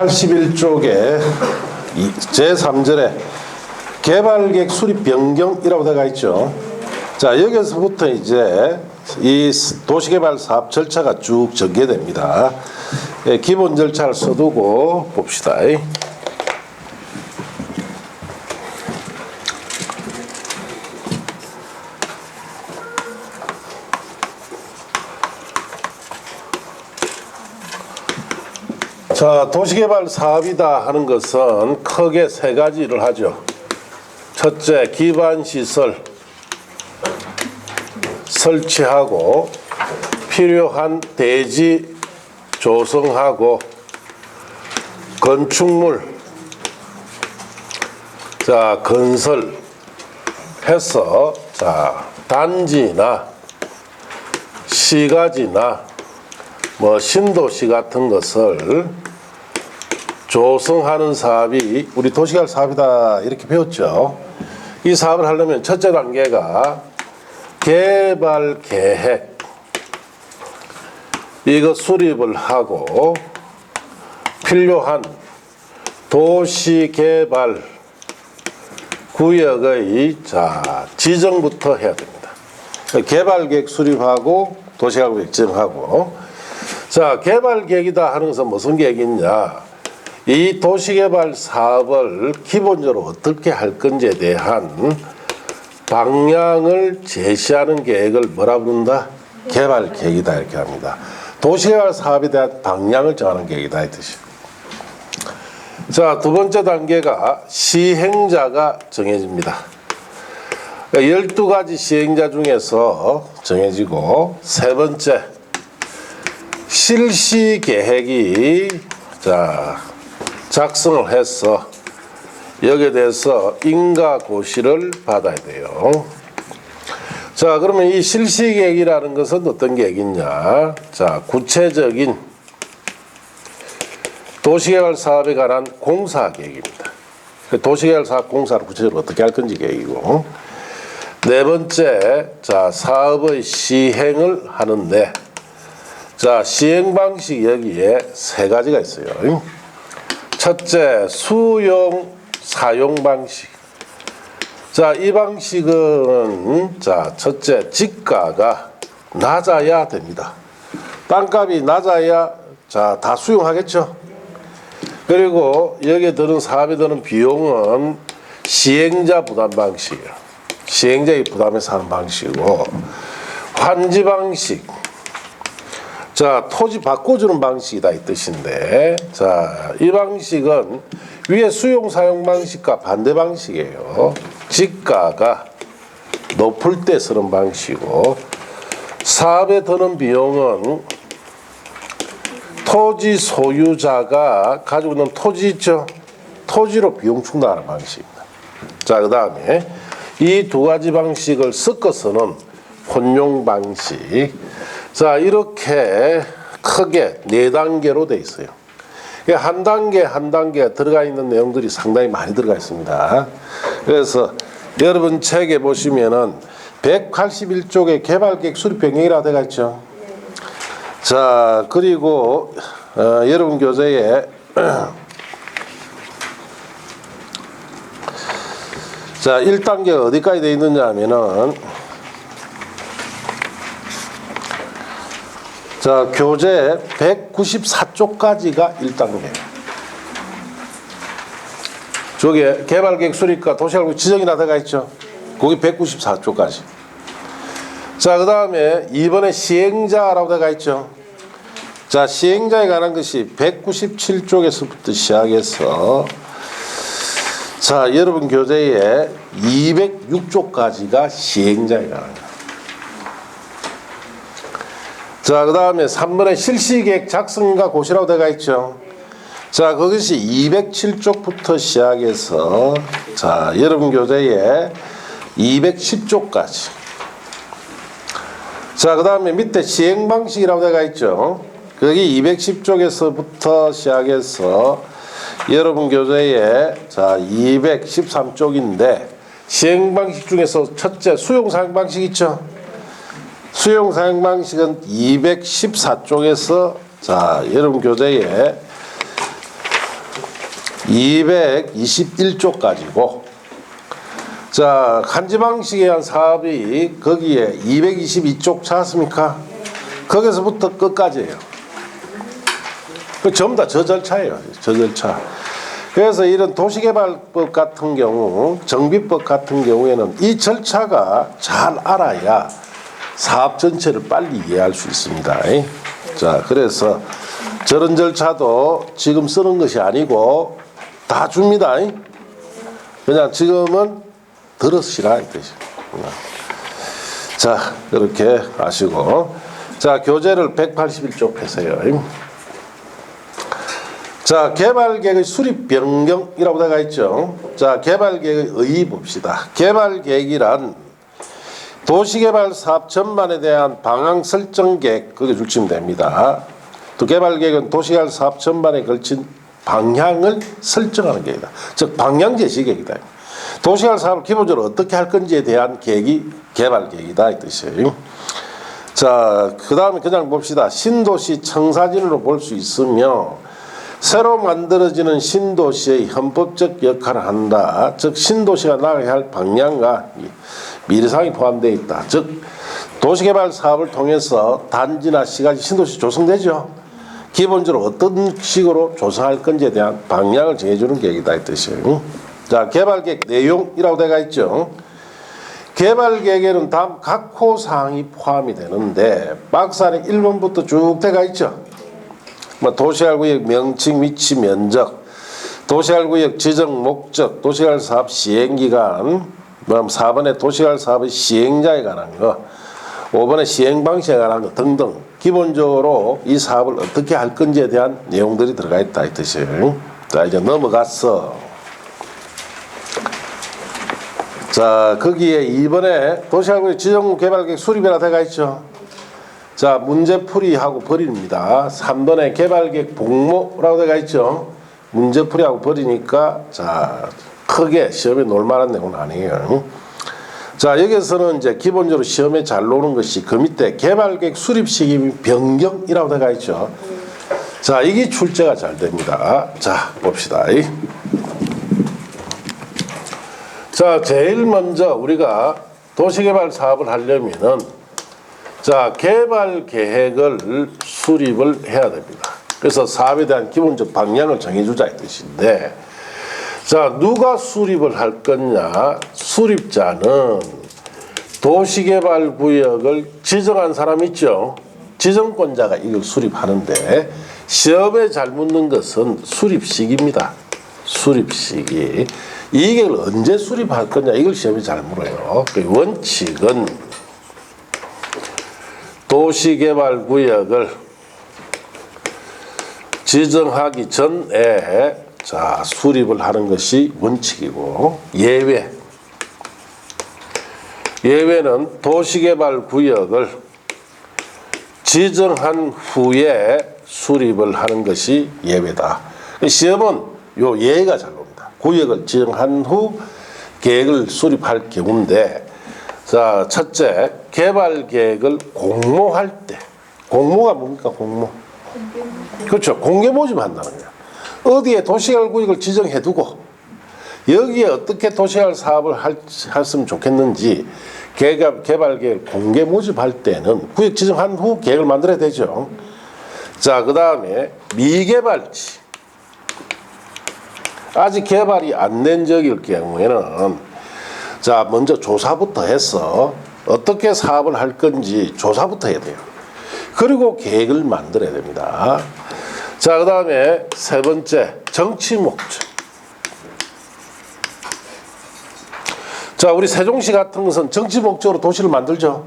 81쪽에 제3절에 개발계획 수립 변경이라고 되어 있죠. 자, 여기서부터 이제 이 도시개발 사업 절차가 쭉 전개됩니다. 기본 절차를 써두고 봅시다. 자, 도시개발 사업이다 하는 것은 크게 세 가지를 하죠. 첫째, 기반시설 설치하고 필요한 대지 조성하고 건축물 자 건설해서 자 단지나 시가지나 뭐 신도시 같은 것을 조성하는 사업이 우리 도시개발 사업이다 이렇게 배웠죠. 이 사업을 하려면 첫째 단계가 개발 계획 이거 수립을 하고 필요한 도시개발 구역의 자 지정부터 해야 됩니다. 개발계획 수립하고 도시개발구역 지정하고 자 개발계획이다 하는 것은 무슨 계획이냐 이 도시개발 사업을 기본적으로 어떻게 할 건지에 대한 방향을 제시하는 계획을 뭐라 부른다? 개발계획이다 이렇게 합니다. 도시개발 사업에 대한 방향을 정하는 계획이다 이 뜻이에요. 자, 두 번째 단계가 시행자가 정해집니다. 12가지 시행자 중에서 정해지고 세 번째 실시계획이 자 작성을 해서 여기에 대해서 인가고시를 받아야 돼요. 자, 그러면 이 실시계획이라는 것은 어떤 계획이냐? 자, 구체적인 도시개발 사업에 관한 공사계획입니다. 도시개발 사업 공사를 구체적으로 어떻게 할 건지 계획이고, 네 번째, 자, 사업의 시행을 하는데, 자, 시행 방식 여기에 세 가지가 있어요. 첫째, 수용 사용 방식. 자, 이 방식은 자, 첫째 지가가 낮아야 됩니다. 땅값이 낮아야 자, 다 수용하겠죠. 그리고 여기에 드는 사업에 드는 비용은 시행자 부담 방식이에요. 시행자의 부담해서 하는 방식이고 환지 방식. 자, 토지 바꿔주는 방식이다 이 뜻인데 자, 이 방식은 위에 수용 사용 방식과 반대 방식이에요. 지가가 높을 때 쓰는 방식이고 사업에 드는 비용은 토지 소유자가 가지고 있는 토지 있죠. 토지로 비용 충당하는 방식입니다. 자, 그 다음에 이 두 가지 방식을 섞어서는 혼용 방식. 자, 이렇게 크게 네 단계로 돼 있어요. 한 단계 한 단계 들어가 있는 내용들이 상당히 많이 들어가 있습니다. 그래서 여러분 책에 보시면은 181쪽에 개발계획 수립 변경이라고 되어 있죠. 자, 그리고 여러분 교재에 자 1단계가 어디까지 되어 있느냐 하면은 자, 교재 194쪽까지가 1단계예요. 저게 개발계획 수립과 도시개발구역 지정이라 들어가 있죠. 거기 194쪽까지. 자, 그 다음에 이번에 시행자라고 들어가 있죠. 자, 시행자에 관한 것이 197쪽에서부터 시작해서 자, 여러분 교재에 206쪽까지가 시행자에 관한 거예요. 자, 그 다음에 3번에 실시계획 작성과 고시라고 되어 있죠. 자, 그것이 207쪽부터 시작해서 자, 여러분 교재에 210쪽까지. 자, 그 다음에 밑에 시행 방식이라고 되어 있죠. 거기 210쪽에서부터 시작해서 여러분 교재에 자, 213쪽인데 시행 방식 중에서 첫째 수용 사용 방식 있죠. 수용 사용 방식은 214쪽에서 자, 여러분 교재에 221조까지고, 자, 간지 방식에 의한 사업이 거기에 222쪽 찾았습니까? 거기서부터 끝까지예요. 그 전부 다 저 절차예요. 저 절차. 그래서 이런 도시개발법 같은 경우, 정비법 같은 경우에는 이 절차가 잘 알아야 사업 전체를 빨리 이해할 수 있습니다. 자, 그래서 저런 절차도 지금 쓰는 것이 아니고 다 줍니다. 그냥 지금은 들으시라 이 뜻이에요. 자, 그렇게 아시고, 자, 교재를 181쪽 펴세요. 자, 개발계획의 수립 변경이라고 되어 있죠. 자, 개발계획의 의의 봅시다. 개발계획이란 도시개발 사업 전반에 대한 방향 설정 계획, 그게 줄치면 됩니다. 또 개발계획은 도시개발 사업 전반에 걸친 방향을 설정하는 계획이다. 즉 방향 제시 계획이다. 도시개발 사업을 기본적으로 어떻게 할 건지에 대한 계획이 개발계획이다 이 뜻이에요. 자, 그 다음에 그냥 봅시다. 신도시 청사진으로 볼 수 있으며 새로 만들어지는 신도시의 헌법적 역할을 한다. 즉 신도시가 나가야 할 방향과 미래사항이 포함되어 있다. 즉 도시개발 사업을 통해서 단지나 시가지 신도시 조성되죠. 기본적으로 어떤 식으로 조성할 건지에 대한 방향을 정해주는 계획이다 이 뜻이에요. 자, 개발계획 내용이라고 되어 있죠. 개발계획에는 다음 각 호사항이 포함이 되는데 박스 안에 1번부터 쭉 되어 있죠. 도시개발구역 명칭, 위치, 면적, 도시개발구역 지정 목적, 도시개발 사업 시행기간, 4번에 도시개발 사업의 시행자에 관한 거, 5번에 시행 방식에 관한 거 등등 기본적으로 이 사업을 어떻게 할 건지에 대한 내용들이 들어가 있다 이 뜻이에요. 자, 이제 넘어갔어. 자, 거기에 2번에 도시개발구역 지정 개발계획 수립이라 되어 있죠. 자, 문제풀이하고 버립니다. 3번에 개발계획 복모라고 되어 있죠. 문제풀이하고 버리니까 자, 크게 시험에 놀만한 내용은 아니에요. 자, 여기서는 이제 기본적으로 시험에 잘 노는 것이 그 밑에 개발계획 수립 시기 변경이라고 되어 있죠. 자, 이게 출제가 잘 됩니다. 자, 봅시다. 자, 제일 먼저 우리가 도시개발 사업을 하려면은 자, 개발 계획을 수립을 해야 됩니다. 그래서 사업에 대한 기본적 방향을 정해주자 이 뜻인데, 자, 누가 수립을 할 거냐? 수립자는 도시개발구역을 지정한 사람 있죠. 지정권자가 이걸 수립하는데 시험에 잘 묻는 것은 수립식입니다. 수립식이. 이걸 언제 수립할 거냐? 이걸 시험에 잘 물어요. 그 원칙은 도시개발구역을 지정하기 전에 자, 수립을 하는 것이 원칙이고, 예외는 도시개발구역을 지정한 후에 수립을 하는 것이 예외다. 시험은 요 예외가 잘 옵니다. 구역을 지정한 후 계획을 수립할 경우인데, 자, 첫째, 개발계획을 공모할 때, 공모가 뭡니까? 공모. 그렇죠. 공개 모집한다는 거야. 어디에 도시개발구역을 지정해두고 여기에 어떻게 도시개발 사업을 했으면 좋겠는지 개발계획을 공개 모집할 때는 구역 지정한 후 계획을 만들어야 되죠. 자, 그 다음에 미개발지. 아직 개발이 안 된 적일 경우에는 자, 먼저 조사부터 해서 어떻게 사업을 할 건지 조사부터 해야 돼요. 그리고 계획을 만들어야 됩니다. 자, 그 다음에 세 번째, 정치 목적. 자, 우리 세종시 같은 것은 정치 목적으로 도시를 만들죠.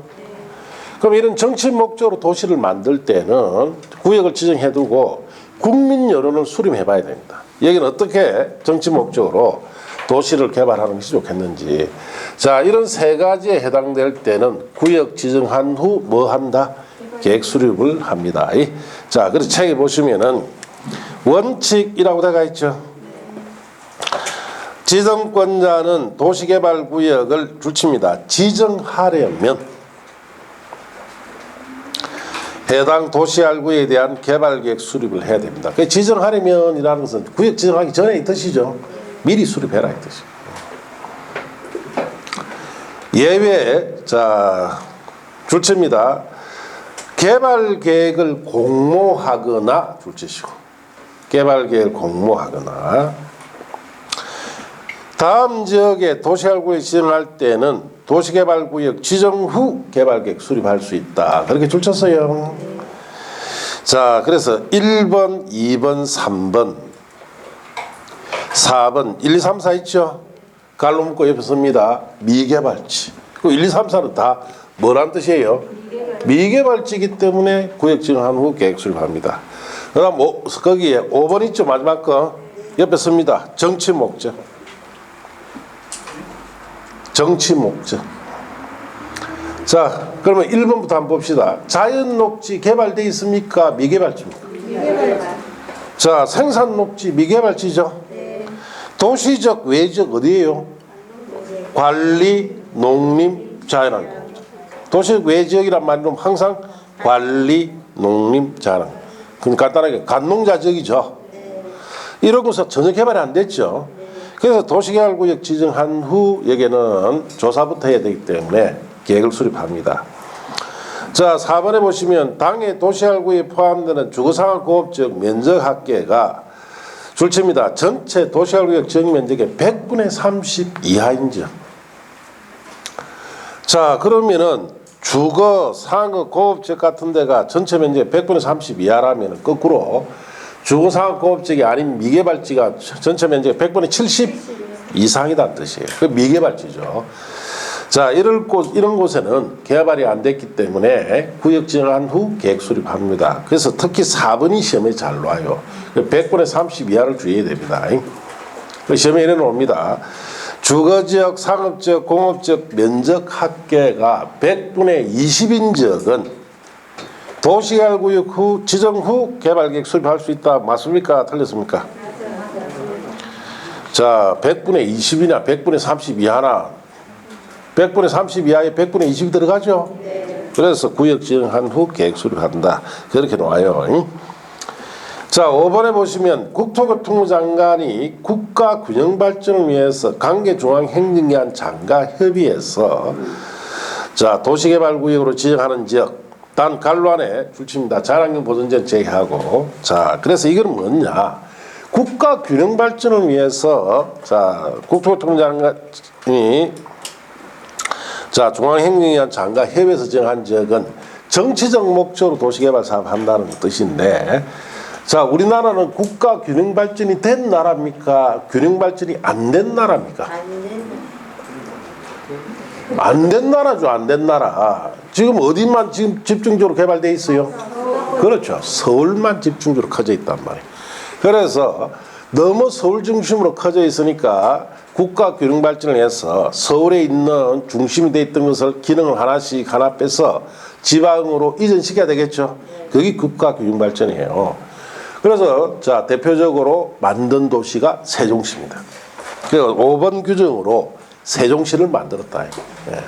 그럼 이런 정치 목적으로 도시를 만들 때는 구역을 지정해두고 국민 여론을 수렴해 봐야 됩니다. 여기는 어떻게 정치 목적으로 도시를 개발하는 것이 좋겠는지. 자, 이런 세 가지에 해당될 때는 구역 지정한 후 뭐 한다? 계획 수립을 합니다. 자, 그래서 책에 보시면은 원칙이라고 되어 있죠. 지정권자는 도시개발구역을 줄칩니다. 지정하려면 해당 도시알구에 대한 개발계획 수립을 해야 됩니다. 그 지정하려면이라는 것은 구역 지정하기 전에 이 뜻이죠. 미리 수립해라 이 뜻이죠. 예외, 자, 줄체입니다. 개발계획을 공모하거나 줄체시고, 개발계획을 공모하거나, 다음 지역에 도시개발구역 지정할 때는 도시개발구역 지정 후 개발계획 수립할 수 있다. 그렇게 줄쳤어요. 자, 그래서 1번, 2번, 3번, 4번, 1, 2, 3, 4 있죠? 갈로 묶고 옆에 씁니다. 미개발지. 그 1, 2, 3, 4는 다 뭐란 뜻이에요? 미개발지이기 때문에 구역 지정한 후 계획 수립합니다. 그 다음 거기에 5번 있죠? 마지막 거. 옆에 씁니다. 정치 목적. 정치 목적. 자, 그러면 1번부터 한번 봅시다. 자연 녹지 개발되어 있습니까? 미개발지입니까? 미개발지. 자, 생산 녹지 미개발지죠? 네. 도시적 외적 어디예요? 관리, 농림, 자연환경. 도시적 외지역이란 말은 항상 관리, 농림, 자연환경. 그럼 간단하게 간농자 지역이죠. 네. 이런 곳은 전혀 개발이 안 됐죠. 네. 그래서 도시개발구역 지정한 후 여기는 조사부터 해야 되기 때문에 계획을 수립합니다. 자, 4번에 보시면 당해 도시개발구역에 포함되는 주거상업공업적 면적합계가 줄체입니다. 전체 도시개발구역 지정 면적의 100분의 30 이하인 지역. 자, 그러면은 주거, 상업, 공업적 같은 데가 전체 면적의 100분의 30 이하라면 거꾸로 주거상업공업적이 아닌 미개발지가 전체 면적의 100분의 70 이상이라는 뜻이에요. 그 미개발지죠. 자, 이런 곳에는 개발이 안 됐기 때문에 구역 지정한 후 계획 수립합니다. 그래서 특히 4번이 시험에 잘 나와요. 100분의 30 이하를 주의해야 됩니다. 시험에 이래 나옵니다. 주거지역, 상업지역, 공업지역 면적 합계가 100분의 20인 지역은 도시개발구역 후 지정 후 개발계획 수립할 수 있다. 맞습니까? 틀렸습니까? 자, 100분의 20이나 100분의 30 이하나 100분의 30 이하에 100분의 20이 들어가죠. 그래서 구역 지정한 후 계획 수립한다. 그렇게 나와요. 자, 5번에 보시면 국토교통부 장관이 국가 균형 발전을 위해서 관계중앙행정기관 장과 협의해서 자, 도시개발구역으로 지정하는 지역 단 갈로 안에 줄칩니다. 자연환경 보존지역 제외하고. 자, 그래서 이건 뭐냐? 국가 균형 발전을 위해서 자, 국토교통부 장관이 자, 중앙행정기관 장과 협의해서 정한 지역은 정치적 목적으로 도시개발 사업 한다는 뜻인데, 자, 우리나라는 국가 균형 발전이 된 나라입니까? 균형 발전이 안 된 나라입니까? 안 된 나라죠. 안 된 나라. 지금 어디만 지금 집중적으로 개발되어 있어요? 그렇죠. 서울만 집중적으로 커져 있단 말이에요. 그래서 너무 서울 중심으로 커져 있으니까 국가 균형 발전을 해서 서울에 있는 중심이 되어 있던 것을 기능을 하나씩 하나 빼서 지방으로 이전시켜야 되겠죠. 그게 국가 균형 발전이에요. 그래서 자, 대표적으로 만든 도시가 세종시입니다. 그래서 5번 규정으로 세종시를 만들었다. 예.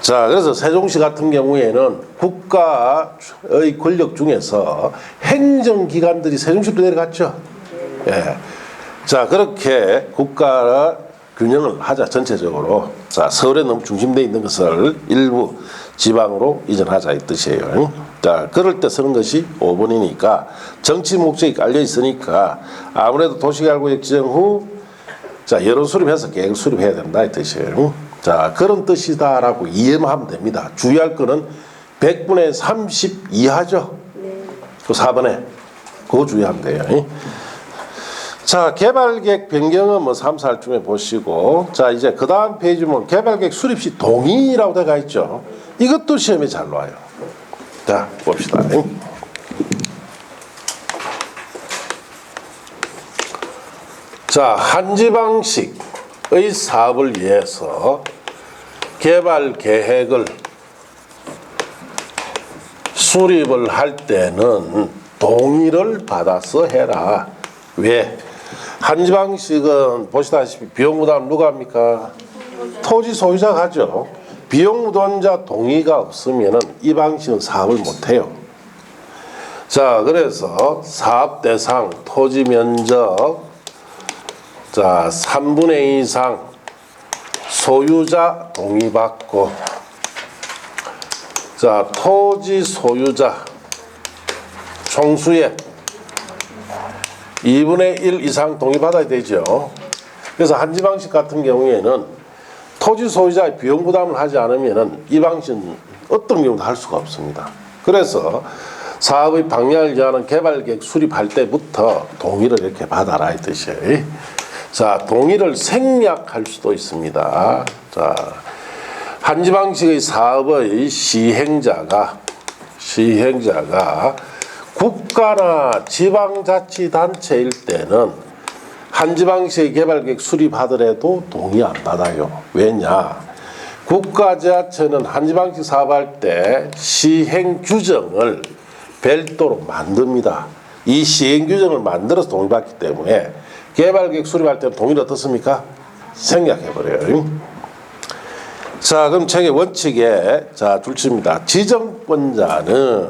자, 그래서 세종시 같은 경우에는 국가의 권력 중에서 행정기관들이 세종시로 내려갔죠. 예. 자, 그렇게 국가 균형을 하자, 전체적으로. 자, 서울에 너무 중심되어 있는 것을 일부 지방으로 이전하자 이 뜻이에요. 자, 그럴 때 쓰는 것이 5번이니까 정치 목적이 깔려 있으니까 아무래도 도시개발구역 지정 후 자, 여론 수립해서 계획 수립해야 된다 이 뜻이에요. 자, 그런 뜻이다라고 이해만 하면 됩니다. 주의할 거는 100분의 30 이하죠. 그 4번에 그거 주의하면 돼요. 자, 개발계획 변경은 뭐 3, 4쯤에 보시고, 자, 이제 그 다음 페이지 보면 개발계획 수립 시 동의라고 되어 있죠. 이것도 시험에 잘 나와요. 자, 봅시다. 자, 한지방식의 사업을 위해서 개발 계획을 수립을 할 때는 동의를 받아서 해라. 왜? 한지방식은 보시다시피 비용 부담 누가 합니까? 토지 소유자가 하죠. 비용 부담자 동의가 없으면 이 방식은 사업을 못 해요. 자, 그래서 사업 대상 토지 면적 자 3분의 2 이상 소유자 동의받고 자 토지 소유자 총수의 2분의 1 이상 동의받아야 되죠. 그래서 한지 방식 같은 경우에는 토지 소유자의 비용 부담을 하지 않으면 이 방식은 어떤 경우도 할 수가 없습니다. 그래서 사업의 방향을 정하는 개발계획 수립할 때부터 동의를 이렇게 받아라 이 뜻이에요. 자, 동의를 생략할 수도 있습니다. 자, 한지 방식의 사업의 시행자가 국가나 지방자치단체일 때는 한지 방식의 개발계획 수립하더라도 동의 안 받아요. 왜냐? 국가지자체는 한지 방식 사업할 때 시행 규정을 별도로 만듭니다. 이 시행 규정을 만들어서 동의받기 때문에 개발계획 수립할 때는 동의를 어떻습니까? 생략해버려요. 자, 그럼 책의 원칙에 자 줄칩니다. 지정권자는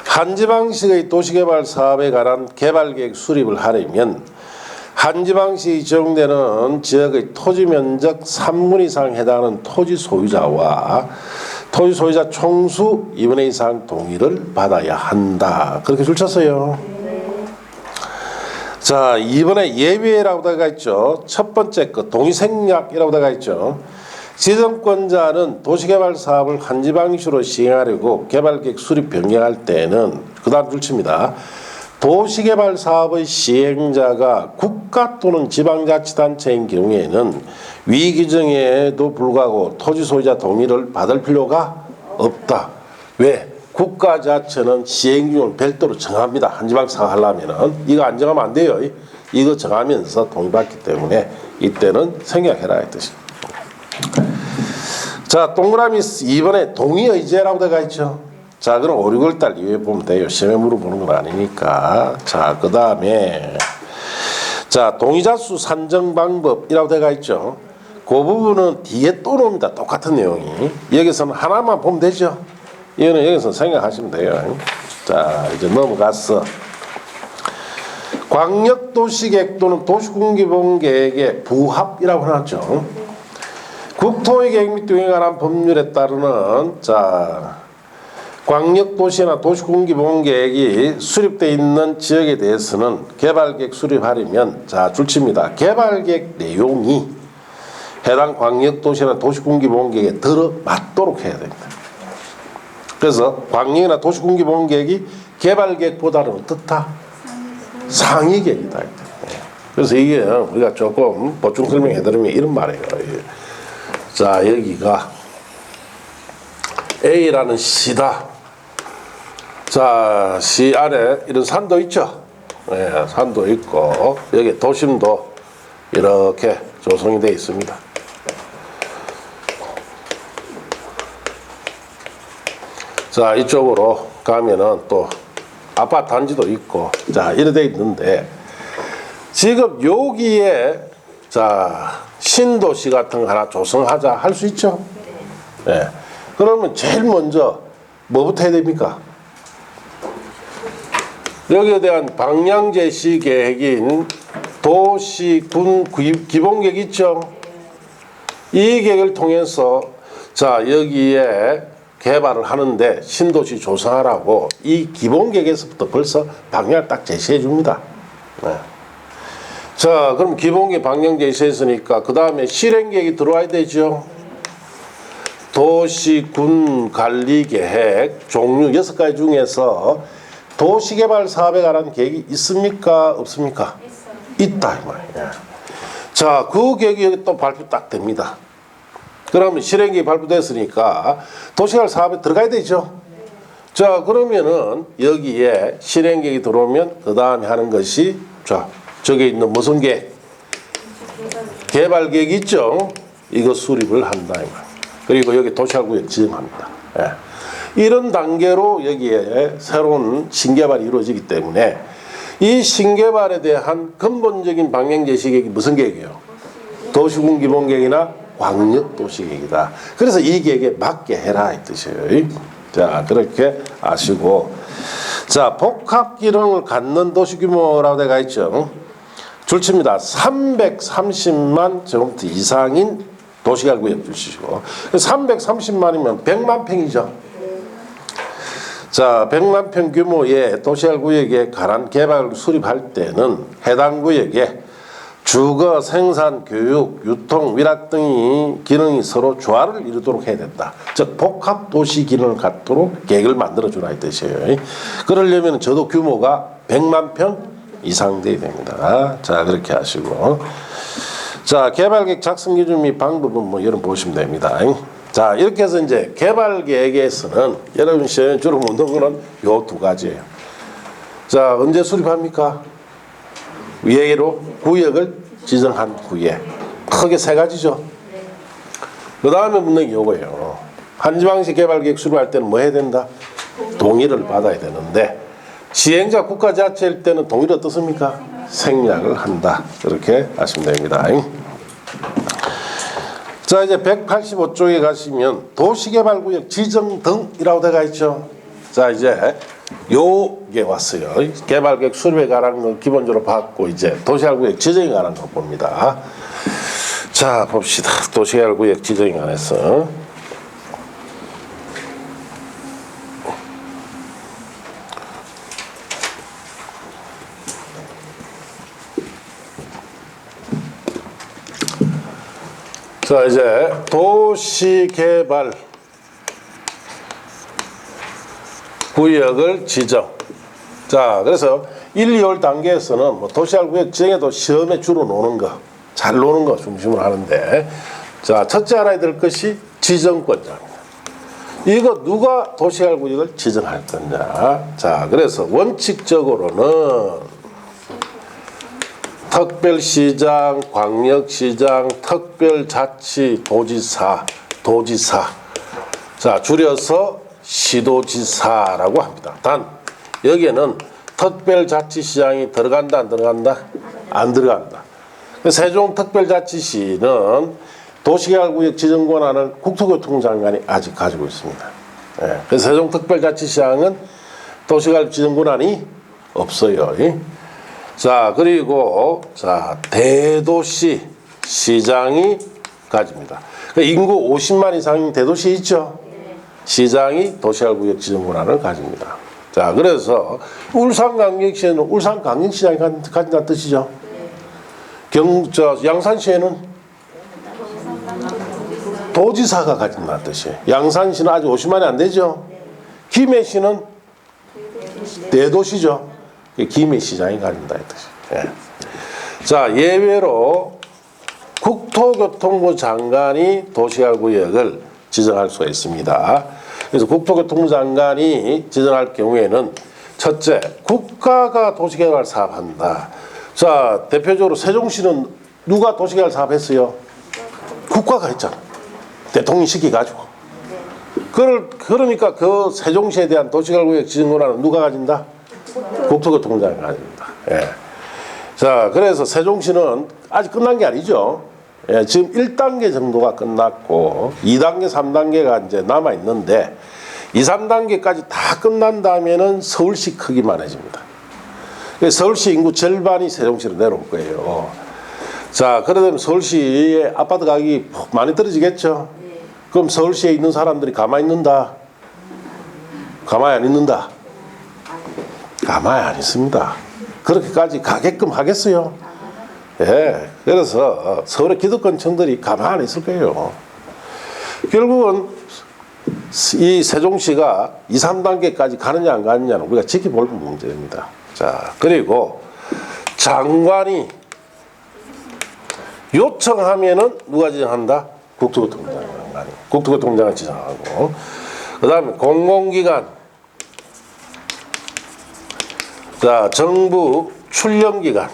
한지 방식의 도시개발 사업에 관한 개발계획 수립을 하려면 한지 방식이 적용되는 지역의 토지 면적 3분 이상 해당하는 토지 소유자와 토지 소유자 총수 2분의 2 이상 동의를 받아야 한다. 그렇게 줄쳤어요. 자, 2번에 예외라고 되어 있죠. 첫 번째 거 동의 생략이라고 되어 있죠. 지정권자는 도시개발 사업을 한지 방식으로 시행하려고 개발계획 수립 변경할 때는 그 다음 줄칩니다. 도시개발 사업의 시행자가 국가 또는 지방자치단체인 경우에는 위 규정에도 불구하고 토지 소유자 동의를 받을 필요가 없다. 왜? 국가 자체는 시행 규정을 별도로 정합니다. 한지방식 사업하려면은 이거 안 정하면 안 돼요. 이거 정하면서 동의받기 때문에 이때는 생략해라 이 뜻입니다. 자, 동그라미 2번에 동의의제라고 되어 있죠. 자, 그럼 5, 6월달 이후에 보면 돼요. 시험에 물어보는 건 아니니까. 자, 그 다음에 자 동의자수 산정 방법이라고 되어 있죠. 그 부분은 뒤에 또 나옵니다. 똑같은 내용이. 여기서는 하나만 보면 되죠. 이거는 여기서 생각하시면 돼요. 자, 이제 넘어가서 광역도시계획 또는 도시군기본계획의 부합이라고 해놨죠. 국토의계획 및 등에 관한 법률에 따르는 자 광역도시나 도시군기본계획이 수립되어 있는 지역에 대해서는 개발계획 수립하려면 자 줄칩니다. 개발계획 내용이 해당 광역도시나 도시군기본계획에 들어맞도록 해야 됩니다. 그래서 광역이나 도시군기본계획이 개발계획보다는 어떻다? 상위계획이다. 그래서 이게 우리가 조금 보충 설명해드리면 이런 말이에요. 자, 여기가 A라는 시다. 자, 시 안에 이런 산도 있죠. 네, 산도 있고 여기 도심도 이렇게 조성이 되어 있습니다. 자, 이쪽으로 가면은 또 아파트 단지도 있고 자 이래 돼 있는데 지금 여기에 자 신도시 같은 거 하나 조성하자 할 수 있죠. 네. 그러면 제일 먼저 뭐부터 해야 됩니까? 여기에 대한 방향 제시 계획인 도시군 기본계획 있죠. 이 계획을 통해서 자 여기에 개발을 하는데 신도시 조성하라고 이 기본계획에서부터 벌써 방향을 딱 제시해 줍니다. 네. 자, 그럼 기본계획 방향 제시했으니까 그 다음에 실행계획이 들어와야 되죠. 도시군 관리계획 종류 6가지 중에서 도시개발 사업에 관한 계획이 있습니까? 없습니까? 있다 이 말이에요. 자, 그 계획이 여기 또 발표 딱 됩니다. 그러면 실행계획이 발표됐으니까 도시개발 사업에 들어가야 되죠. 자, 그러면은 여기에 실행계획이 들어오면 그 다음에 하는 것이 자 저기 있는 무슨 계획? 개발계획 있죠. 이거 수립을 한다 이 말. 그리고 여기 도시화구역 지정합니다. 예. 이런 단계로 여기에 새로운 신개발이 이루어지기 때문에 이 신개발에 대한 근본적인 방향 제시 계획이 무슨 계획이에요? 도시군 기본계획이나 광역도시계획이다. 그래서 이 계획에 맞게 해라 이 뜻이에요. 자, 그렇게 아시고 자, 복합 기능을 갖는 도시 규모라고 되어 있죠. 줄칩니다. 330만 제곱미터 이상인 도시개발 구역 줄치시고 330만이면 100만 평이죠. 자, 100만 평 규모의 도시개발 구역에 관한 개발을 수립할 때는 해당 구역에 주거, 생산, 교육, 유통, 위락 등의 기능이 서로 조화를 이루도록 해야 된다. 즉 복합 도시 기능을 갖도록 계획을 만들어 주라 이 뜻이에요. 그러려면 저도 규모가 100만 평 이상 돼야 됩니다. 자, 그렇게 하시고, 자, 개발계획 작성 기준 및 방법은 뭐 여러분 보시면 됩니다. 자, 이렇게 해서 이제 개발 계획에서는 여러분 시험에 주로 묻는 거는 요 두 가지예요. 자, 언제 수립합니까? 위에로 구역을 지정한 후에 크게 세 가지죠. 그 다음에 묻는 게 요거예요. 한지방시 개발계획 수립할 때는 뭐 해야 된다? 동의를 받아야 되는데 시행자 국가자치일 때는 동의를 어떻습니까? 생략을 한다. 그렇게 하시면 됩니다. 자, 이제 185쪽에 가시면 도시개발구역 지정 등이라고 되어 있죠. 자, 이제 요게 왔어요. 개발계획 수립에 관한 건 기본적으로 받고 이제 도시개발구역 지정에 관한 거 봅니다. 자, 봅시다. 도시개발구역 지정에 관해서. 자, 이제 도시개발 구역을 지정. 자, 그래서 1, 2월 단계에서는 뭐 도시개발 구역 지정에도 시험에 주로 노는 거, 잘 노는 거 중심으로 하는데, 자, 첫째 알아야 될 것이 지정권자입니다. 이거 누가 도시개발 구역을 지정할 거냐. 자, 그래서 원칙적으로는 특별시장, 광역시장, 특별자치, 도지사. 자, 줄여서 시도지사라고 합니다. 단 여기에는 특별자치시장이 들어간다, 안 들어간다? 안 들어간다. 세종특별자치시는 도시개발구역 지정 권한을 국토교통장관이 아직 가지고 있습니다. 예. 그래서 세종특별자치시장은 도시개발 지정 권한이 없어요. 자, 그리고 자, 대도시 시장이 가집니다. 인구 50만 이상인 대도시 있죠? 시장이 도시개발구역 지정 권한을 가집니다. 자, 그래서 울산광역시에는 울산광역시장이 가진다는 뜻이죠. 양산시에는 도지사가 가진다는 뜻이에요. 양산시는 아직 50만이 안 되죠. 김해시는 대도시죠. 김해시장이 가진다 이 뜻이에요. 예. 자, 예외로 국토교통부 장관이 도시개발구역을 지정할 수가 있습니다. 그래서 국토교통부 장관이 지정할 경우에는 첫째, 국가가 도시개발 사업한다. 자, 대표적으로 세종시는 누가 도시개발 사업했어요? 국가가 했잖아. 대통령이 시켜가지고. 그러니까 그 세종시에 대한 도시개발구역 지정 권한은 누가 가진다? 국토교통부 장관이 가집니다. 예. 자, 그래서 세종시는 아직 끝난 게 아니죠. 예, 지금 1단계 정도가 끝났고 2단계, 3단계가 이제 남아 있는데 2, 3단계까지 다 끝난 다음에는 서울시 크기만 해집니다. 서울시 인구 절반이 세종시로 내려올 거예요. 자, 그러면 서울시의 아파트 가격이 많이 떨어지겠죠. 그럼 서울시에 있는 사람들이 가만히 있는다? 가만히 안 있는다? 가만히 안 있습니다. 그렇게까지 가게끔 하겠어요? 예, 그래서 서울의 기득권층들이 가만히 안 있을 거예요. 결국은 이 세종시가 2, 3단계까지 가느냐 안 가느냐는 우리가 지켜볼 문제입니다. 자, 그리고 장관이 요청하면은 누가 지정한다? 국토교통부장관이. 국토교통부장관이 지정하고, 그 다음에 공공기관, 자, 정부 출령기관.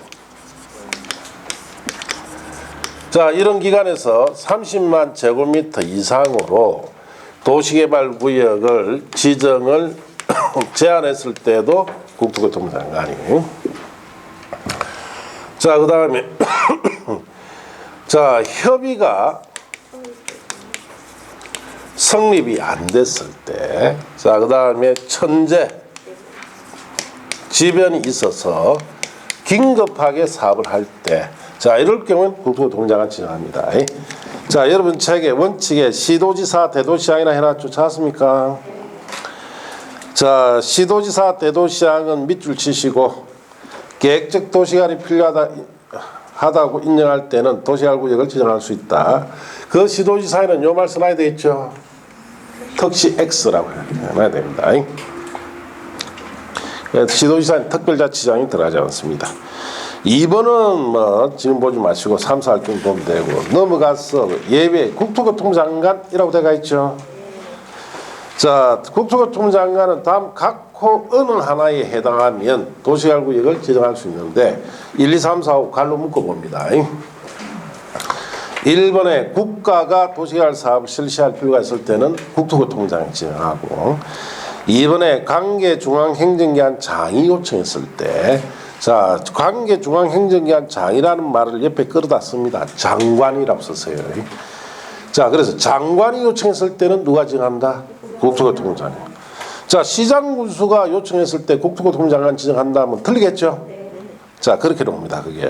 자, 이런 기관에서 30만 제곱미터 이상으로 도시개발구역을 지정을 제안했을 때도 국토교통부 장관이. 자, 그 다음에 자, 협의가 성립이 안 됐을 때, 자, 그 다음에 천재, 지변이 있어서 긴급하게 사업을 할 때, 자 이럴 경우는 국토교통부장관 지정합니다. 자 여러분 책에 원칙에 시도지사 대도시장이라 해놨죠. 찾았습니까? 자 시도지사 대도시장은 밑줄 치시고 계획적 도시개발이 필요하다고 인정할 때는 도시개발구역을 지정할 수 있다. 그 시도지사에는 요 말 써놔야 되겠죠. 특시 X라고 해놔야 됩니다. 시도지사는 특별자치장이 들어가지 않습니다. 2번은 뭐 지금 보지 마시고 3, 4경 보면 되고, 넘어가서 예외 국토교통장관이라고 되어 있죠. 자 국토교통장관은 다음 각호 어느 하나에 해당하면 도시개발구역을 지정할 수 있는데 1, 2, 3, 4, 5 갈로 묶어봅니다. 1번에 국가가 도시개발 사업을 실시할 필요가 있을 때는 국토교통장이 지정하고, 2번에 관계중앙행정기관 장이 요청했을 때, 자 관계중앙행정기관 장이라는 말을 옆에 끌어다 씁니다. 장관이라고 썼어요. 자 그래서 장관이 요청했을 때는 누가 지정한다? 국토교통부장관. 자 시장군수가 요청했을 때 국토교통부장관 지정한다면 틀리겠죠? 자 그렇게 봅니다. 그게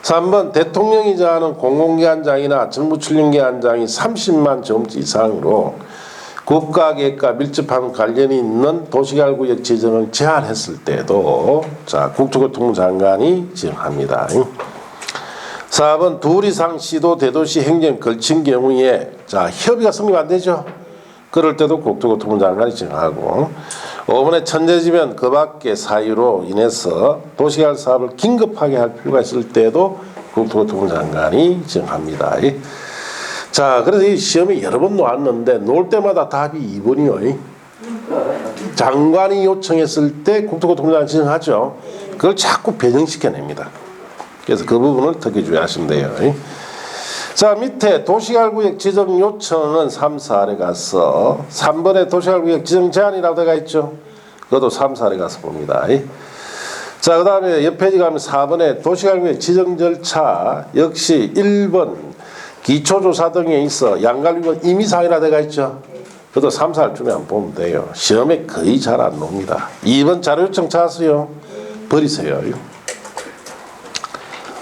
3번 대통령이 정하는 공공기관장이나 정부출륜기관장이 30만 제곱미터 이상으로 국가계획과 밀접한 관련이 있는 도시개발구역 지정을 제한했을 때도 자 국토교통부 장관이 지정합니다. 4번 둘 이상 시도 대도시 행정 걸친 경우에 자 협의가 성립 안 되죠. 그럴 때도 국토교통부 장관이 지정하고, 5번에 천재지변 그 밖의 사유로 인해서 도시개발 사업을 긴급하게 할 필요가 있을 때도 국토교통부 장관이 지정합니다. 자 그래서 이 시험이 여러 번 나왔는데 놓을 때마다 답이 2번이요. 장관이 요청했을 때 국토교통부장관 지정하죠. 그걸 자꾸 변형시켜냅니다. 그래서 그 부분을 특히 주의하시면 돼요. 자 밑에 도시개발구역 지정 요청은 3, 4에 가서 3번에 도시개발구역 지정 제한이라고 되어 있죠. 그것도 3, 4에 가서 봅니다. 자 그 다음에 옆 페이지 가면 4번에 도시개발구역 지정 절차 역시 1번 기초조사 등에 있어 양갈비원 임의사항이라 되어 있죠. 그것도 3, 4를 주면 안 보면 돼요. 시험에 거의 잘 안 놉니다. 2번 자료 요청 찾았어요. 버리세요.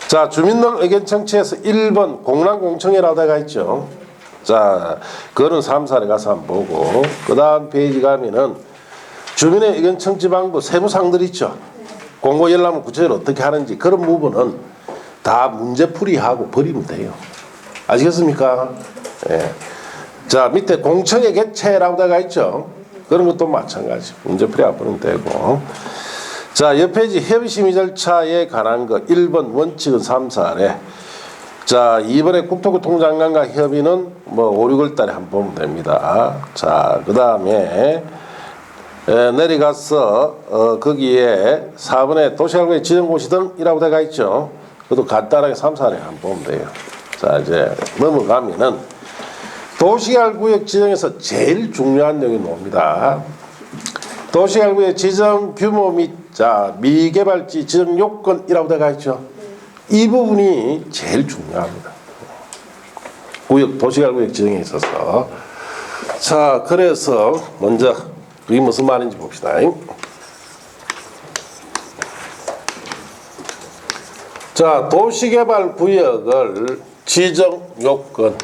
자 주민등 의견 청취에서 1번 공란공청회라고 되어 있죠. 자 그거는 3, 4에 가서 한번 보고, 그 다음 페이지 가면은 주민의 의견 청취 방법 세부사항들 있죠. 공고 열람은 구체적으로 어떻게 하는지 그런 부분은 다 문제풀이하고 버리면 돼요. 아시겠습니까? 예. 자 밑에 공청회 개최라고 되어 있죠. 그런 것도 마찬가지 문제풀이하고 버리면 되고, 자 옆 페이지 협의심의 절차에 관한 거 1번 원칙은 3, 4래. 자 2번에 국토교통부 장관과 협의는 뭐 5, 6월 달에 한번 보면 됩니다. 자 그 다음에 내려가서 거기에 4번에 도시개발구역 지정고시 등이라고 되어 있죠. 그것도 간단하게 3, 4래 한번 보면 돼요. 자 이제 넘어가면은 도시개발구역 지정에서 제일 중요한 내용이 나옵니다. 도시개발구역 지정 규모 및 자 미개발지 지정 요건이라고 되어 있죠. 이 부분이 제일 중요합니다. 도시개발구역 지정에 있어서. 자 그래서 먼저 그게 무슨 말인지 봅시다. 자 도시개발구역을 지정 요건.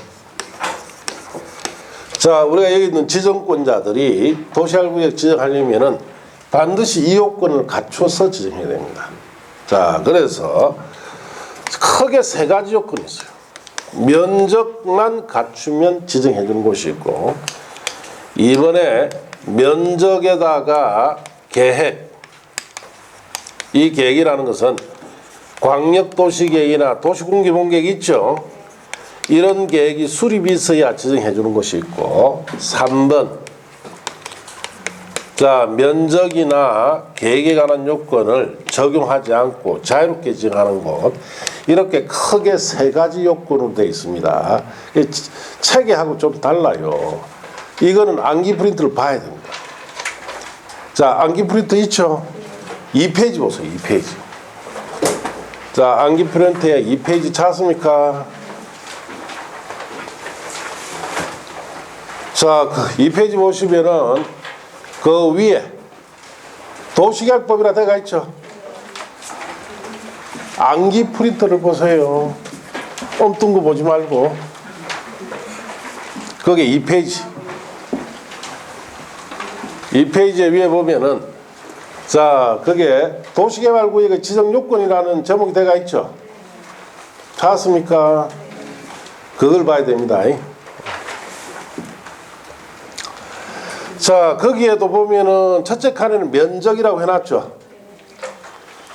자 우리가 여기 있는 지정권자들이 도시개발구역 지정하려면은 반드시 이 요건을 갖춰서 지정해야 됩니다. 자 그래서 크게 세 가지 요건이 있어요. 면적만 갖추면 지정해 주는 곳이 있고, 이번에 면적에다가 계획, 이 계획이라는 것은 광역도시계획이나 도시군기본계획 있죠. 이런 계획이 수립이 있어야 지정해 주는 것이 있고, 3번 자 면적이나 계획에 관한 요건을 적용하지 않고 자유롭게 지정하는 곳, 이렇게 크게 세 가지 요건으로 되어 있습니다. 책에하고 좀 달라요. 이거는 암기 프린트를 봐야 됩니다. 자 암기 프린트 있죠. 2페이지 보세요. 2페이지. 자 암기 프린트에 2페이지 찾았습니까? 자, 그 2페이지 보시면은 그 위에 도시계획법이라 되어 있죠. 암기 프린터를 보세요. 엉뚱 거 보지 말고. 거기에 2페이지. 2페이지 위에 보면은, 자, 거기에 도시개발구역의 지정요건이라는 제목이 되어 있죠. 찾았습니까? 그걸 봐야 됩니다. 자, 거기에도 보면은 첫째 칸에는 면적이라고 해놨죠.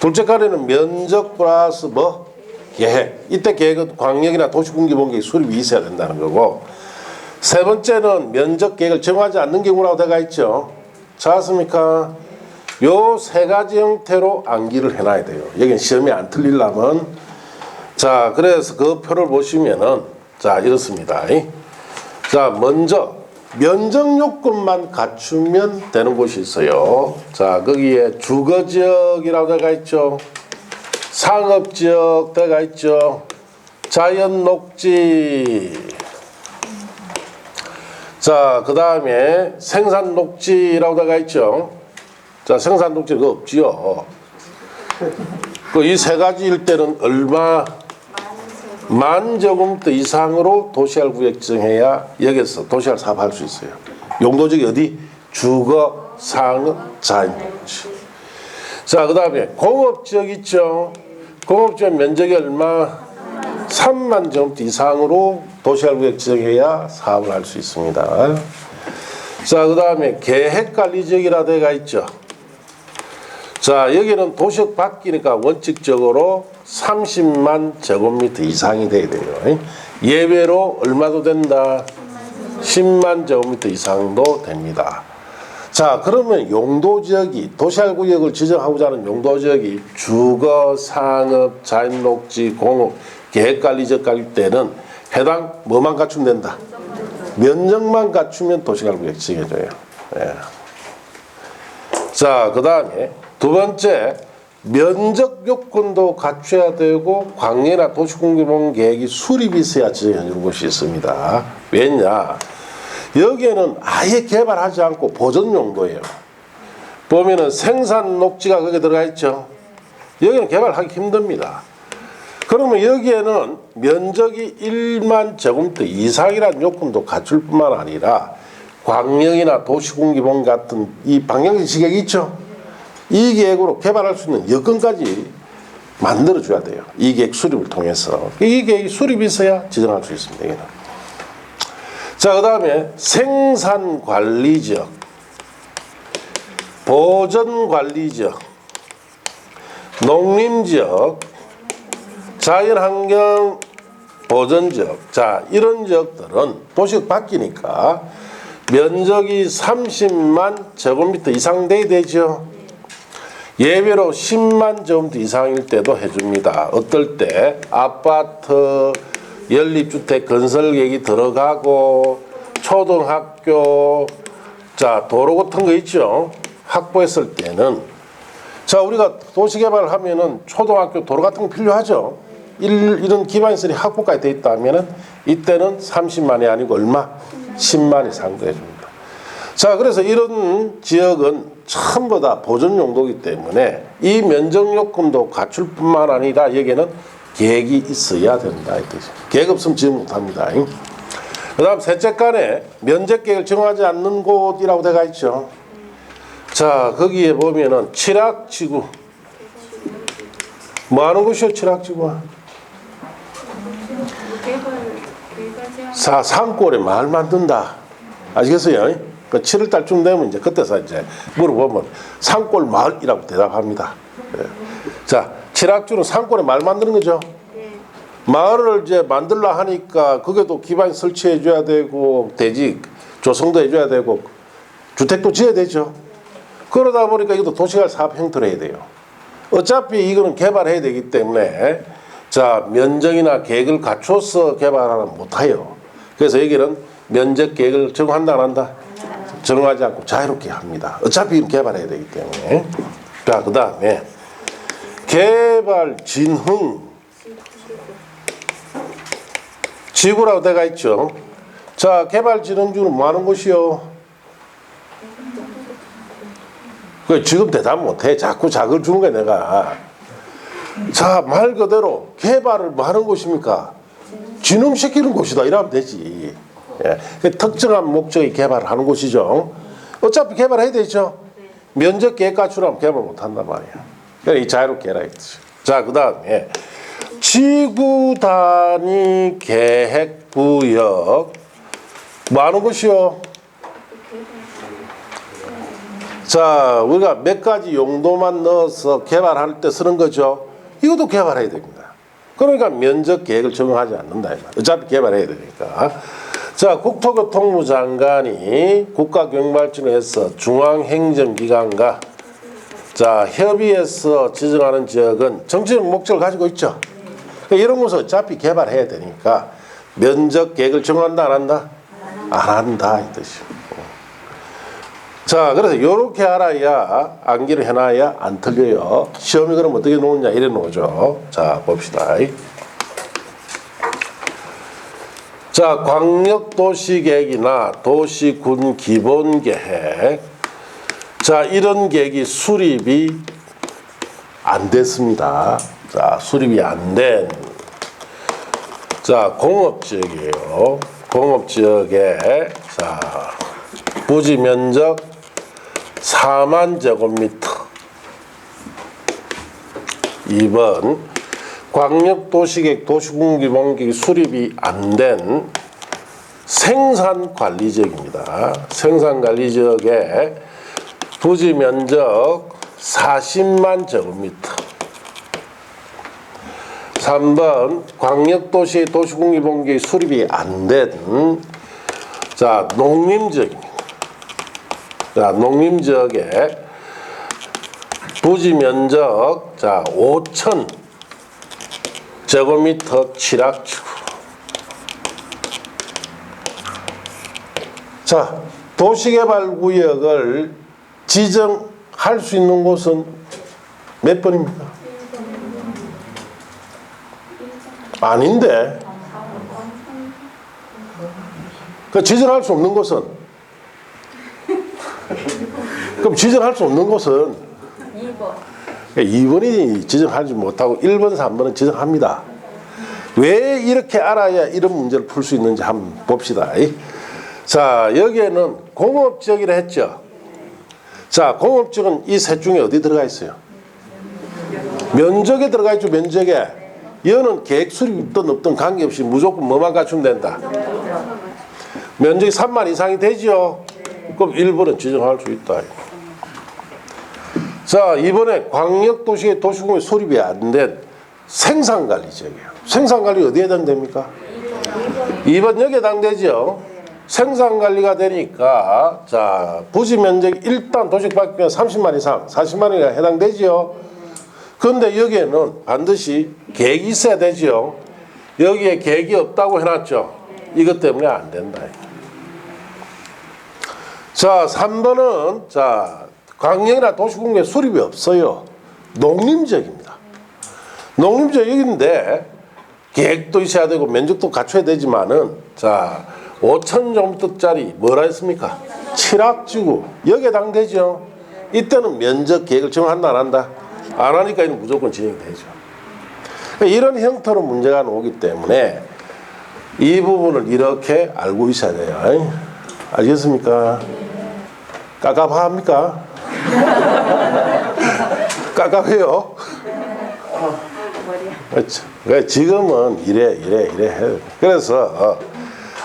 둘째 칸에는 면적 플러스 뭐? 계획. 이때 계획은 광역이나 도시군기본계획 수립이 있어야 된다는 거고, 세 번째는 면적 계획을 정하지 않는 경우라고 되어 있죠. 찾았습니까? 요 세 가지 형태로 암기를 해놔야 돼요. 여기는 시험에 안 틀리려면. 자, 그래서 그 표를 보시면은, 자, 이렇습니다. 자, 먼저 면적 요건만 갖추면 되는 곳이 있어요. 자, 거기에 주거지역이라고 되어 있죠. 상업지역 되어 있죠. 자연녹지. 자, 그 다음에 생산녹지라고 되어 있죠. 자, 생산녹지 그거 없지요. 이 세 가지일 때는 얼마? 10,000제곱미터 이상으로 도시할 구역 지정해야 여기서 도시할 사업할 수 있어요. 용도지역이 어디? 주거, 상업, 자연녹지. 자, 그 다음에 공업지역 있죠. 공업지역 면적이 얼마? 30,000제곱미터 이상으로 도시할 구역 지정해야 사업을 할 수 있습니다. 자, 그 다음에 계획관리지역이라 되어 있죠. 자, 여기는 도시역 바뀌니까 원칙적으로 30만 제곱미터 이상이 돼야 돼요. 예외로 얼마도 된다? 10만 제곱미터 이상도 됩니다. 자, 그러면 용도지역이 도시할구역을 지정하고자 하는 용도지역이 주거, 상업, 자연녹지, 공업, 계획관리지역 갈 때는 해당 뭐만 갖추면 된다? 면적만 갖추면 도시할구역 지정해줘요. 예. 자, 그 다음에 두 번째, 면적 요건도 갖춰야 되고 광역이나 도시공개계획이 수립이 있어야 지정해주는 곳이 있습니다. 왜냐? 여기에는 아예 개발하지 않고 보전 용도예요. 보면은 생산 녹지가 거기에 들어가 있죠. 여기는 개발하기 힘듭니다. 그러면 여기에는 면적이 1만 제곱미터 이상이라는 요건도 갖출 뿐만 아니라 광역이나 도시공기본 같은 이 방향제 지역이 있죠. 이 계획으로 개발할 수 있는 여건까지 만들어줘야 돼요. 이 계획 수립을 통해서. 이 계획이 수립이 있어야 지정할 수 있습니다. 여기는. 자, 그 다음에 생산관리지역, 보전관리지역, 농림지역, 자연환경 보전지역. 자, 이런 지역들은 도시역 바뀌니까 면적이 30만 제곱미터 이상 돼야 되죠. 예외로 10만 제곱미터 이상일 때도 해줍니다. 어떨 때? 아파트, 연립주택 건설 계획이 들어가고 초등학교, 자, 도로 같은 거 있죠. 확보했을 때는, 자, 우리가 도시개발을 하면은 초등학교 도로 같은 거 필요하죠. 이런 기반시설이 확보까지 돼 있다면은 이때는 30만이 아니고 얼마? 10만 이상도 해줍니다. 자, 그래서 이런 지역은 전부 다 보전 용도이기 때문에 이 면적 요건도 갖출 뿐만 아니라 여기에는 계획이 있어야 된다. 계획 없으면 지정 못합니다. 그 다음 셋째 간에 면적 계획을 정하지 않는 곳이라고 되어 있죠. 자, 거기에 보면은 칠학지구. 뭐 하는 곳이요, 칠학지구가? 산골에 마을 만든다. 아시겠어요? 그 7월달쯤 되면 이제 그때서 이제 물어보면 산골 마을이라고 대답합니다. 예. 자, 칠학주는 산골에 마을 만드는 거죠. 마을을 이제 만들려 하니까 그게도 기반 설치해 줘야 되고 대지 조성도 해줘야 되고 주택도 지어야 되죠. 그러다 보니까 이것도 도시개발 사업 형태로 해야 돼요. 어차피 이거는 개발해야 되기 때문에 자, 면적이나 계획을 갖춰서 개발하면 못해요. 그래서 여기는 면적 계획을 정한다 안 한다? 정하지 않고 자유롭게 합니다. 어차피 이건 개발해야 되기 때문에. 자, 그 다음에 개발 진흥 지구라고 되어 있죠. 자, 개발 진흥지구는 뭐 하는 곳이요? 그 지금 대답 못해. 자꾸 자극을 주는 거야 내가. 자, 말 그대로 개발을 뭐 하는 곳입니까? 진흥시키는 곳이다 이러면 되지. 예. 그 특정한 목적이 개발을 하는 곳이죠. 어차피 개발해야 되죠. 면적 계획 갖추려면 개발 못한단 말이야. 그러니까 이 자유롭게 해라 이거지. 자, 그 다음에 지구 단위 계획 구역 뭐 하는 것이요? 자, 우리가 몇 가지 용도만 넣어서 개발할 때 쓰는 거죠. 이것도 개발해야 됩니다. 그러니까 면적 계획을 적용하지 않는다. 어차피 개발해야 되니까. 자, 국토교통부 장관이 국가교육발전에서 중앙행정기관과 자, 협의해서 지정하는 지역은 정치적 목적을 가지고 있죠. 그러니까 이런 것은 어차피 개발해야 되니까 면적 계획을 적용한다 안 한다? 안 한다 이 뜻이요. 자, 그래서 요렇게 알아야 암기를 해놔야 안 틀려요. 시험이 그럼 어떻게 놓느냐 이래 놓죠. 자, 봅시다. 자, 광역도시계획이나 도시군 기본계획 자, 이런 계획이 수립이 안 됐습니다. 자, 수립이 안 된 자, 공업지역이에요. 공업지역에 자, 부지 면적 4만 제곱미터 2번 광역도시계획 도시군기본계획이 수립이 안 된 생산관리지역입니다. 생산관리지역에 부지 면적 40만 제곱미터 3번 광역도시 도시군기본계획이 수립이 안 된 자, 농림지역입니다. 자, 농림지역에 부지 면적 자, 5천 제곱미터 칠학지구. 자, 도시개발구역을 지정할 수 있는 곳은 몇 번입니까? 아닌데. 그 지정할 수 없는 곳은? 그럼 지정할 수 없는 곳은? 2번. 2번이 지정하지 못하고 1번, 3번은 지정합니다. 왜 이렇게 알아야 이런 문제를 풀 수 있는지 한번 봅시다. 자, 여기에는 공업지역이라 했죠. 자, 공업지역은 이 셋 중에 어디 들어가 있어요? 면적에 들어가 있죠. 면적에. 이거는 계획 수립 있든 없든 관계없이 무조건 뭐만 갖추면 된다. 면적이 3만 이상이 되죠. 그럼 1번은 지정할 수 있다. 자, 이번에 광역도시의 도시공의 수립이 안 된 생산관리지역이에요. 생산관리 어디에 해당됩니까? 2번 여기에 해당되죠. 생산관리가 되니까 자, 부지 면적이 일단 도시밖에 30만 이상 40만이가 해당되죠. 그런데 여기에는 반드시 계획이 있어야 되죠. 여기에 계획이 없다고 해놨죠. 이것 때문에 안 된다. 자, 3번은 자, 광역이나 도시공개 수립이 없어요. 농림지역입니다. 농림지역인데 계획도 있어야 되고 면적도 갖춰야 되지만은 자, 5천 제곱미터짜리 뭐라 했습니까? 칠학지구 여기에 해당되죠. 이때는 면적 계획을 정한다 안 한다? 안 하니까 이는 무조건 진행이 되죠. 이런 형태로 문제가 나오기 때문에 이 부분을 이렇게 알고 있어야 돼요. 알겠습니까? 깝깝합니까? 깝깝해요? 그렇죠. 그러니까 지금은 이래 해요. 그래서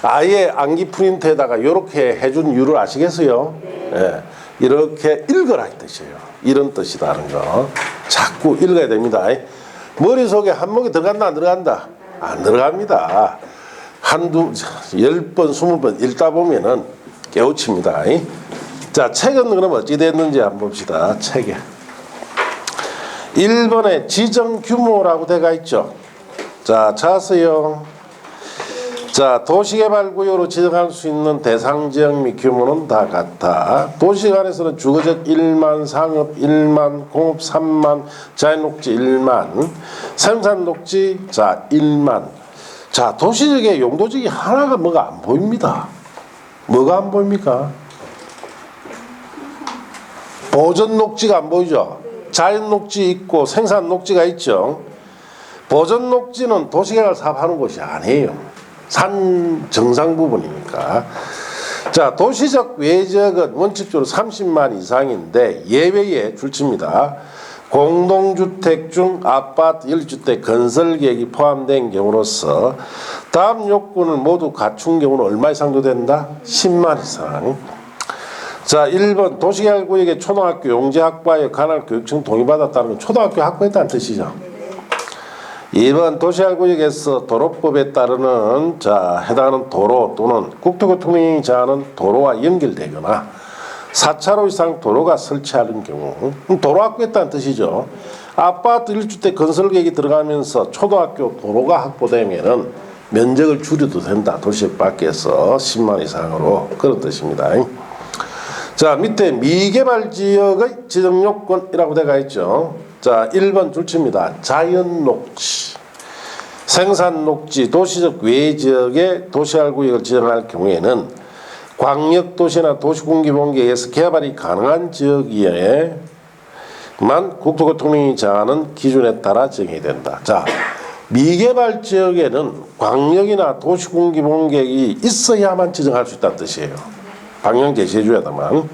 아예 암기 프린트에다가 이렇게 해준 이유를 아시겠어요? 예, 이렇게 읽으라 이 뜻이에요. 이런 뜻이다는 거 자꾸 읽어야 됩니다. 머릿속에 한목이 들어간다 안 들어간다? 안 들어갑니다. 한두 10번 20번 읽다 보면은 깨우칩니다. 자, 책은 그럼 어찌 됐는지 한번 봅시다. 책에 1번에 지정 규모라고 되어 있죠. 자, 찾았어요. 자, 도시개발구역으로 지정할 수 있는 대상 지역 및 규모는 다 같아. 도시간에서는 주거적 1만, 상업 1만, 공업 3만, 자연녹지 1만, 생산녹지 자 1만. 자, 도시적의 용도적이 하나가 뭐가 안 보입니다. 뭐가 안 보입니까? 보전 녹지가 안 보이죠? 자연 녹지 있고 생산 녹지가 있죠. 보전 녹지는 도시개발 사업하는 곳이 아니에요. 산 정상 부분이니까. 자, 도시적 외적은 원칙적으로 30만 이상인데 예외에 줄칩니다. 공동주택 중 아파트 1주택 건설 계획이 포함된 경우로서 다음 요건을 모두 갖춘 경우는 얼마 이상 된다? 10만 이상. 자, 1번 도시개발구역의 초등학교 용지학과에 관할 교육청 동의받았다는 건 초등학교 확보했다는 뜻이죠. 2번 도시개발구역에서 도로법에 따르는 해당하는 도로 또는 국토교통령이 정하는 도로와 연결되거나 4차로 이상 도로가 설치하는 경우 도로 확보했다는 뜻이죠. 아파트 1주택 건설 계획이 들어가면서 초등학교 도로가 확보되면은 면적을 줄여도 된다. 도시역 밖에서 10만 이상으로 그런 뜻입니다. 자, 밑에 미개발 지역의 지정 요건이라고 되어 있죠. 자, 1번 줄칩니다. 자연 녹지, 생산 녹지, 도시적 외 지역의 도시개발구역을 지정할 경우에는 광역도시나 도시공기본계에서 개발이 가능한 지역이에만 국토교통령이 정하는 기준에 따라 정해야 된다. 자, 미개발 지역에는 광역이나 도시공기본계획이 있어야만 지정할 수 있다는 뜻이에요. 방향 제시해줘야다만.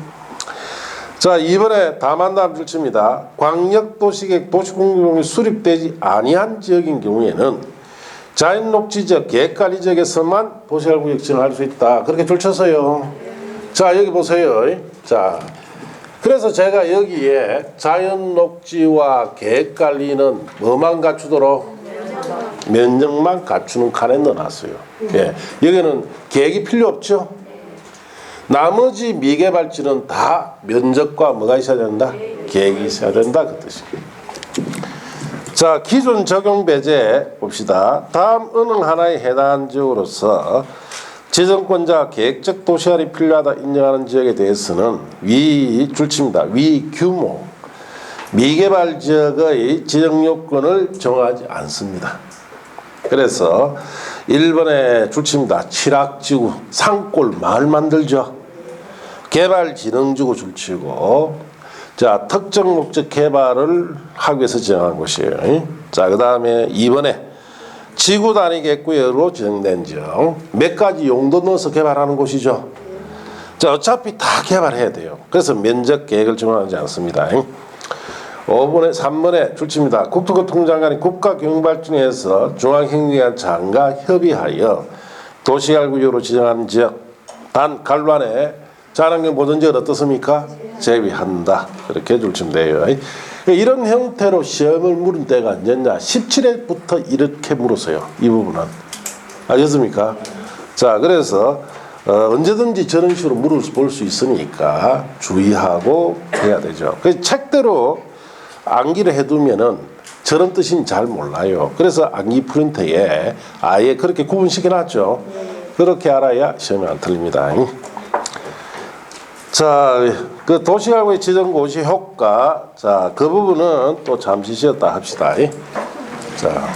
자, 이번에 다만다음 줄칩니다. 광역도시계획 도시공기본계획이 수립되지 아니한 지역인 경우에는 자연녹지적 계획관리지역에서만 도시개발구역 지정할 수 있다. 그렇게 줄쳤어요. 자, 여기 보세요. 자, 그래서 제가 여기에 자연녹지와 계획관리는 뭐만 갖추도록? 면적만 갖추는 칸에 넣어놨어요. 예. 여기는 계획이 필요 없죠. 나머지 미개발지는 다 면적과 뭐가 있어야 된다? 계획이 있어야 된다. 그 뜻입니다. 자, 기존 적용 배제 봅시다. 다음 어느 하나에 해당하는 지역으로서 지정권자 계획적 도시개발이 필요하다 인정하는 지역에 대해서는 위 줄칩니다. 위 규모 미개발 지역의 지정 요건을 정하지 않습니다. 그래서 1번에 줄칩니다. 칠학지구 산골 마을 만들죠. 개발진흥지구 줄치고 자, 특정 목적 개발을 하기 위해서 지정한 곳이에요. 자, 그 다음에 2번에 지구 단위 계획구역으로 지정된 지역. 몇 가지 용도 넣어서 개발하는 곳이죠. 자, 어차피 다 개발해야 돼요. 그래서 면적 계획을 정하지 않습니다. 5번에 3번에 줄칩니다. 국토교통장관이 국가경영발전위에서 중앙행정기관 장과 협의하여 도시개발구역으로 지정한 지역 단 관란에 자랑경 보존지역은 어떻습니까? 제외한다. 그렇게 줄치면 돼요. 이런 형태로 시험을 물은 때가 언제냐? 17회부터 이렇게 물었어요. 이 부분은. 알겠습니까? 자, 그래서 언제든지 저런 식으로 물어볼 수 있으니까 주의하고 해야 되죠. 그 책대로 암기를 해두면은 저런 뜻인 잘 몰라요. 그래서 암기 프린터에 아예 그렇게 구분시켜놨죠. 그렇게 알아야 시험에 안 틀립니다. 자, 그 도시개발구역 지정 고시 효과, 자, 그 부분은 또 잠시 쉬었다 합시다. 자.